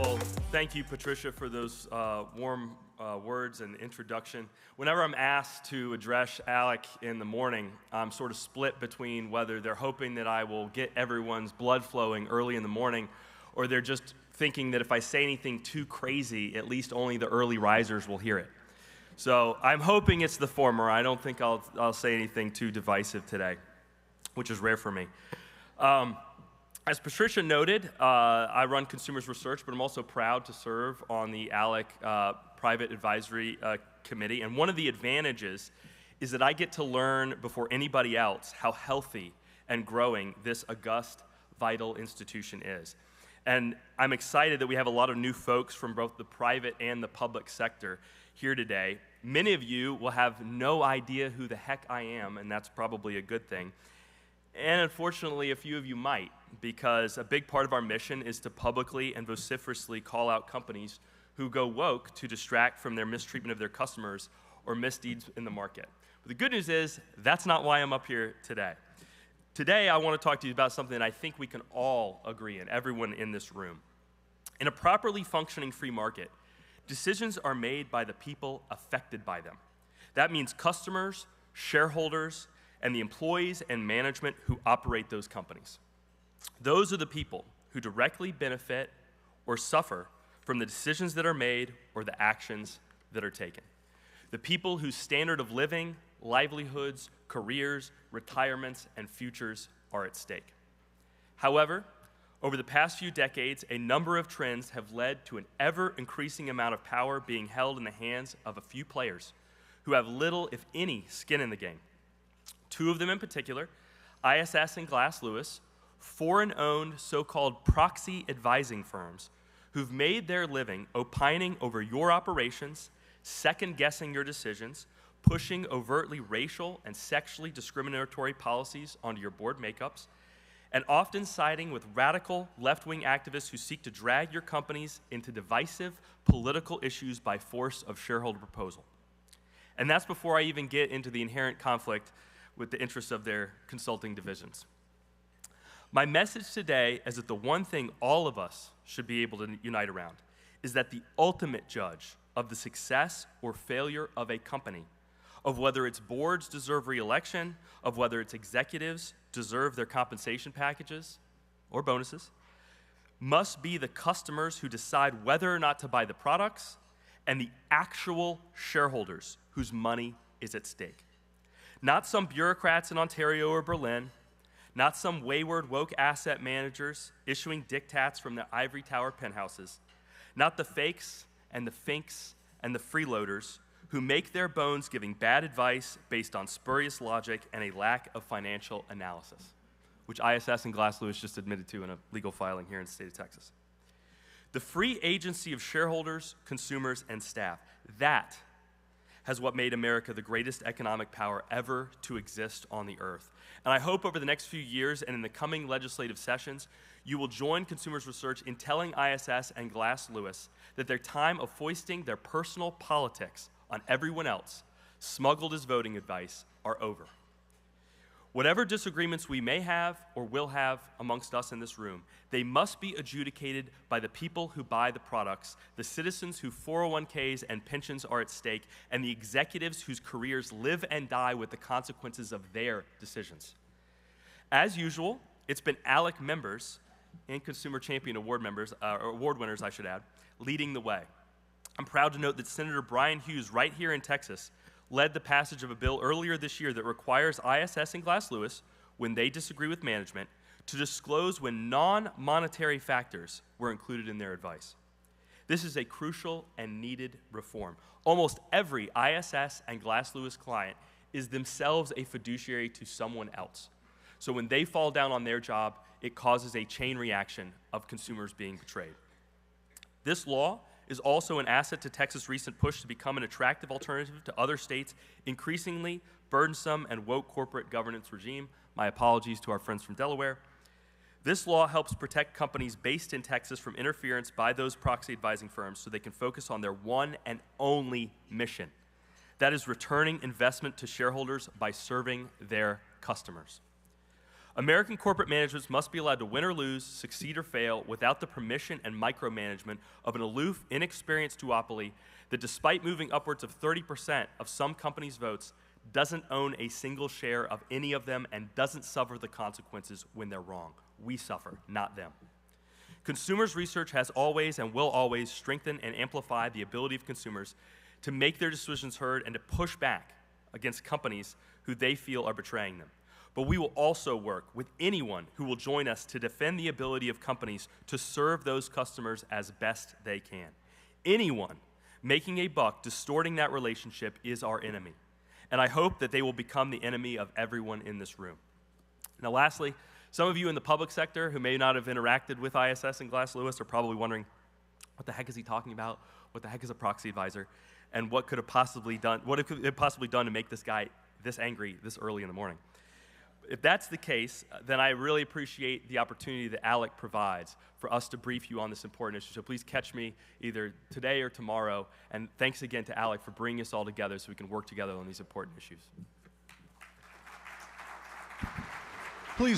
Well, thank you, Patricia, for those warm words and introduction. Whenever I'm asked to address ALEC in the morning, I'm sort of split between whether they're hoping that I will get everyone's blood flowing early in the morning, or they're just thinking that if I say anything too crazy, at least only the early risers will hear it. So I'm hoping it's the former. I don't think I'll say anything too divisive today, which is rare for me. As Patricia noted, I run consumers research, but I'm also proud to serve on the ALEC Private Advisory Committee. And one of the advantages is that I get to learn before anybody else how healthy and growing this august, vital institution is. And I'm excited that we have a lot of new folks from both the private and the public sector here today. Many of you will have no idea who the heck I am, and that's probably a good thing. And unfortunately, a few of you might, because a big part of our mission is to publicly and vociferously call out companies who go woke to distract from their mistreatment of their customers or misdeeds in the market. But the good news is, that's not why I'm up here today. Today, I want to talk to you about something that I think we can all agree in, everyone in this room. In a properly functioning free market, decisions are made by the people affected by them. That means customers, shareholders, and the employees and management who operate those companies. Those are the people who directly benefit or suffer from the decisions that are made or the actions that are taken. The people whose standard of living, livelihoods, careers, retirements, and futures are at stake. However, over the past few decades, a number of trends have led to an ever-increasing amount of power being held in the hands of a few players who have little, if any, skin in the game. Two of them in particular, ISS and Glass Lewis, foreign-owned so-called proxy advising firms who've made their living opining over your operations, second-guessing your decisions, pushing overtly racial and sexually discriminatory policies onto your board makeups, and often siding with radical left-wing activists who seek to drag your companies into divisive political issues by force of shareholder proposal. And that's before I even get into the inherent conflict with the interests of their consulting divisions. My message today is that the one thing all of us should be able to unite around is that the ultimate judge of the success or failure of a company, of whether its boards deserve re-election, of whether its executives deserve their compensation packages or bonuses, must be the customers who decide whether or not to buy the products and the actual shareholders whose money is at stake. Not some bureaucrats in Ontario or Berlin, not some wayward woke asset managers issuing diktats from their ivory tower penthouses, not the fakes and the finks and the freeloaders who make their bones giving bad advice based on spurious logic and a lack of financial analysis, which ISS and Glass Lewis just admitted to in a legal filing here in the state of Texas. The free agency of shareholders, consumers, and staff, that has what made America the greatest economic power ever to exist on the earth. And I hope over the next few years and in the coming legislative sessions, you will join Consumers Research in telling ISS and Glass Lewis that their time of foisting their personal politics on everyone else, smuggled as voting advice, are over. Whatever disagreements we may have or will have amongst us in this room, they must be adjudicated by the people who buy the products, the citizens whose 401ks and pensions are at stake, and the executives whose careers live and die with the consequences of their decisions. As usual, it's been ALEC members and Consumer Champion Award members, award winners, I should add, leading the way. I'm proud to note that Senator Brian Hughes, right here in Texas, led the passage of a bill earlier this year that requires ISS and Glass Lewis, when they disagree with management, to disclose when non-monetary factors were included in their advice. This is a crucial and needed reform. Almost every ISS and Glass Lewis client is themselves a fiduciary to someone else. So when they fall down on their job, it causes a chain reaction of consumers being betrayed. This law is also an asset to Texas' recent push to become an attractive alternative to other states' increasingly burdensome and woke corporate governance regime. My apologies to our friends from Delaware. This law helps protect companies based in Texas from interference by those proxy advising firms so they can focus on their one and only mission. That is returning investment to shareholders by serving their customers. American corporate managements must be allowed to win or lose, succeed or fail, without the permission and micromanagement of an aloof, inexperienced duopoly that, despite moving upwards of 30% of some companies' votes, doesn't own a single share of any of them and doesn't suffer the consequences when they're wrong. We suffer, not them. Consumers research has always and will always strengthen and amplify the ability of consumers to make their decisions heard and to push back against companies who they feel are betraying them. But we will also work with anyone who will join us to defend the ability of companies to serve those customers as best they can. Anyone making a buck distorting that relationship is our enemy. And I hope that they will become the enemy of everyone in this room. Now, lastly, some of you in the public sector who may not have interacted with ISS and Glass Lewis are probably wondering, what the heck is he talking about? What the heck is a proxy advisor? And what could it possibly done to make this guy this angry this early in the morning? If that's the case, then I really appreciate the opportunity that ALEC provides for us to brief you on this important issue. So please catch me either today or tomorrow. And thanks again to ALEC for bringing us all together so we can work together on these important issues.